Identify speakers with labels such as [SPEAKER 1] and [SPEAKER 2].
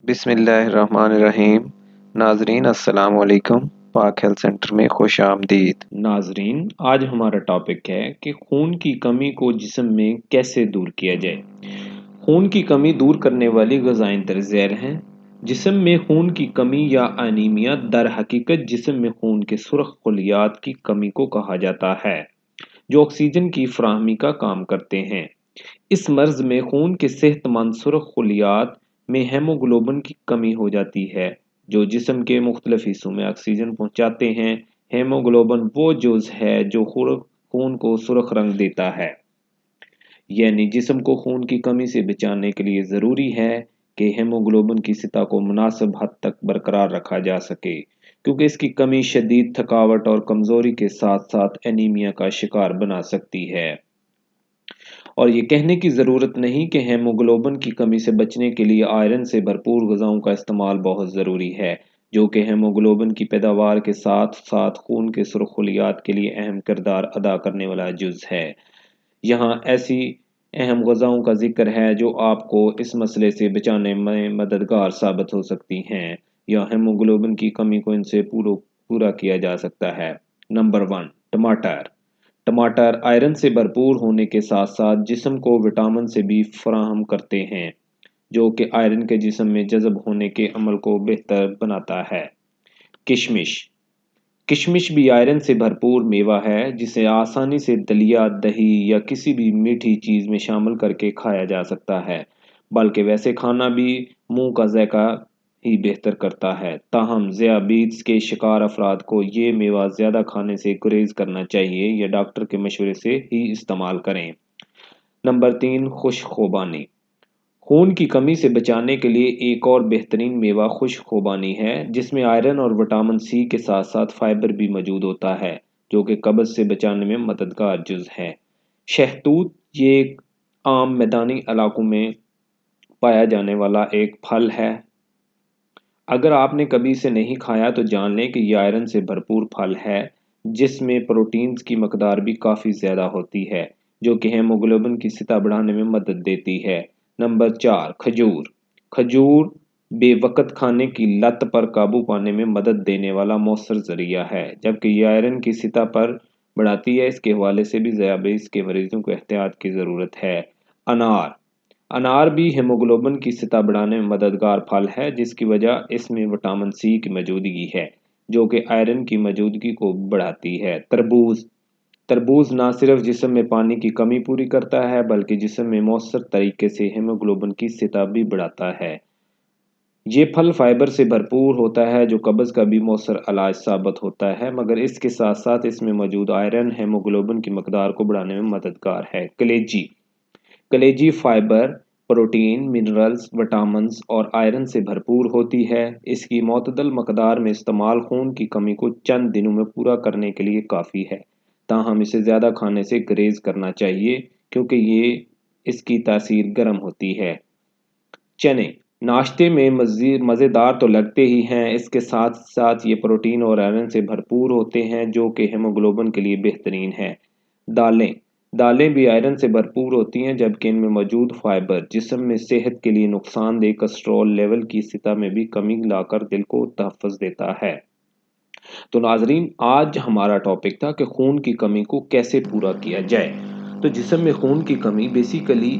[SPEAKER 1] बिस्मिल्लाहिर्रहमानिर्रहीम। नाजरीन अस्सलाम वालेकुम। पाक हेल्थ सेंटर में खुश आमदीद।
[SPEAKER 2] नाजरीन, आज हमारा टॉपिक है कि खून की कमी को जिस्म में कैसे दूर किया जाए। खून की कमी दूर करने वाली ग़ज़ाएं दरज़ैल हैं। जिस्म में खून की कमी या अनीमिया दर हकीकत जिस्म में खून के सुर्ख खलियात की कमी को कहा जाता है, जो ऑक्सीजन की फराहमी का काम करते हैं। इस मर्ज में खून के सेहतमंद सुर्ख खलियात में हेमोग्लोबिन की कमी हो जाती है, जो जिस्म के मुख्तलिफ हिस्सों में ऑक्सीजन पहुंचाते हैं। हेमोग्लोबिन वो जुज़ है जो खून को सुर्ख रंग देता है, यानी जिस्म को खून की कमी से बचाने के लिए ज़रूरी है कि हेमोग्लोबिन की सतह को मुनासिब हद तक बरकरार रखा जा सके, क्योंकि इसकी कमी शदीद थकावट और कमज़ोरी के साथ साथ एनीमिया का शिकार बना सकती है। और ये कहने की ज़रूरत नहीं कि हेमोग्लोबिन की कमी से बचने के लिए आयरन से भरपूर ग़िज़ाओं का इस्तेमाल बहुत ज़रूरी है, जो कि हेमोग्लोबिन की पैदावार के साथ साथ खून के सुर्ख खलियात के लिए अहम किरदार अदा करने वाला जुज़ है। यहाँ ऐसी अहम ग़िज़ाओं का ज़िक्र है जो आपको इस मसले से बचाने में मददगार साबित हो सकती हैं, या हेमोग्लोबिन की कमी को इनसे पूरा किया जा सकता है। नंबर 1, टमाटर। टमाटर आयरन से भरपूर होने के साथ साथ जिस्म को विटामिन से भी फराहम करते हैं, जो कि आयरन के जिस्म में जज़ब होने के अमल को बेहतर बनाता है। किशमिश। किशमिश भी आयरन से भरपूर मेवा है, जिसे आसानी से दलिया, दही या किसी भी मीठी चीज़ में शामिल करके खाया जा सकता है, बल्कि वैसे खाना भी मुंह का ज़ायका ही बेहतर करता है। ताहम ज़ियाबीत्स के शिकार अफराद को ये मेवा ज़्यादा खाने से गुरेज करना चाहिए या डॉक्टर के मशवरे से ही इस्तेमाल करें। नंबर 3, खुश्क खुबानी। खून की कमी से बचाने के लिए एक और बेहतरीन मेवा खुश्क खुबानी है, जिसमें आयरन और विटामिन सी के साथ साथ फाइबर भी मौजूद होता है, जो कि कब्ज़ से बचाने में मददगार जुज़ है। शहतूत ये एक आम मैदानी इलाकों में पाया जाने वाला एक फल है। अगर आपने कभी इसे नहीं खाया तो जान लें कि यह आयरन से भरपूर फल है, जिसमें प्रोटीन्स की मकदार भी काफ़ी ज़्यादा होती है, जो कि हेमोग्लोबिन की सतह बढ़ाने में मदद देती है। नंबर 4, खजूर। खजूर बेवक़्त खाने की लत पर काबू पाने में मदद देने वाला मौसर ज़रिया है, जबकि यह आयरन की सतह पर बढ़ाती है। इसके हवाले से भी ज़ियाबीत्स के मरीजों को एहतियात की ज़रूरत है। अनार। अनार भी हेमोग्लोबिन की सतह बढ़ाने में मददगार फल है, जिसकी वजह इसमें विटामिन सी की मौजूदगी है, जो कि आयरन की मौजूदगी को बढ़ाती है। तरबूज। तरबूज न सिर्फ जिस्म में पानी की कमी पूरी करता है, बल्कि जिस्म में मौसर तरीके से हेमोग्लोबिन की सतह भी बढ़ाता है। ये फल फाइबर से भरपूर होता है, जो कब्ज़ का भी मौसर इलाज साबित होता है, मगर इसके साथ साथ इसमें मौजूद आयरन हेमोग्लोबिन की मकदार को बढ़ाने में मददगार है। कलेजी। कलेजी फाइबर, प्रोटीन, मिनरल्स, विटामिन्स और आयरन से भरपूर होती है। इसकी मतदल मकदार में इस्तेमाल खून की कमी को चंद दिनों में पूरा करने के लिए काफ़ी है, ताहम इसे ज़्यादा खाने से गुरेज करना चाहिए, क्योंकि ये इसकी तासीर गर्म होती है। चने नाश्ते में मज़ेदार तो लगते ही हैं, इसके साथ साथ ये प्रोटीन और आयरन से भरपूर होते हैं, जो कि हेमोग्लोबिन के लिए बेहतरीन है। दालें। दालें भी आयरन से भरपूर होती हैं, जबकि इनमें मौजूद फाइबर जिस्म में सेहत के लिए नुकसानदेह कोलेस्ट्रॉल लेवल की सतह में भी कमी लाकर दिल को तहफ़्फ़ुज़ देता है। तो नाजरीन, आज हमारा टॉपिक था कि खून की कमी को कैसे पूरा किया जाए। तो जिस्म में खून की कमी बेसिकली